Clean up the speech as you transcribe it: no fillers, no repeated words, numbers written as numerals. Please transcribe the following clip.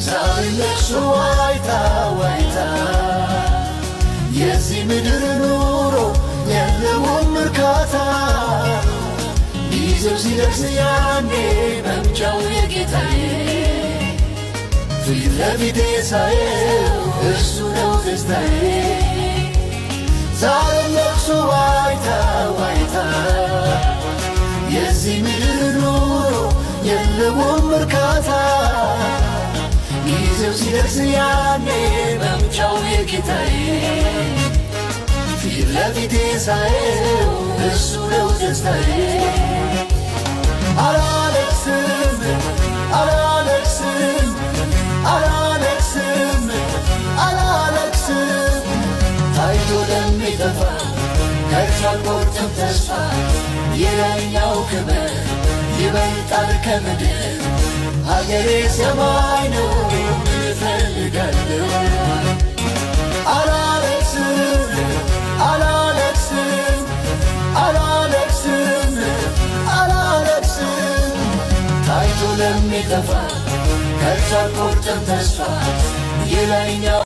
ዛሬ ለቅሶ ዋይታ ዋይታ የዚህ ምድር ኑሮ የለውም እርካታ ጊዜው ሲደርስ ያኔ መምጫው የጌታዬ ፊት ለፊቴ ሳየው እርሱ ነው ደስታዬ ዛሬ ለቅሶ ዋይታ ዋይታ የዚህ ምድር ኑሮ የለውም እርካታ ጊዜው ሲደርስ ያኔ መምጫው የጌታዬ ፊት ለፊቴ ሳየው እርሱ ነው ደስታዬ አላለቅስም አላለቅስም አላለቅስም አላለቅስም ታይቶ ለሚጠፋ ከቶ አልቆርጥም ተስፋ የላይኛው ክብር ይበልጣል ከምድር ሀገሬ ሰማይ ነው ምን እፈልጋለሁ አላለቅስም አላለቅስም አላለቅስም አላለቅስም ታይቶ ለሚጠፋ ከቶ አልቆርጥም ተስፋ የላይኛው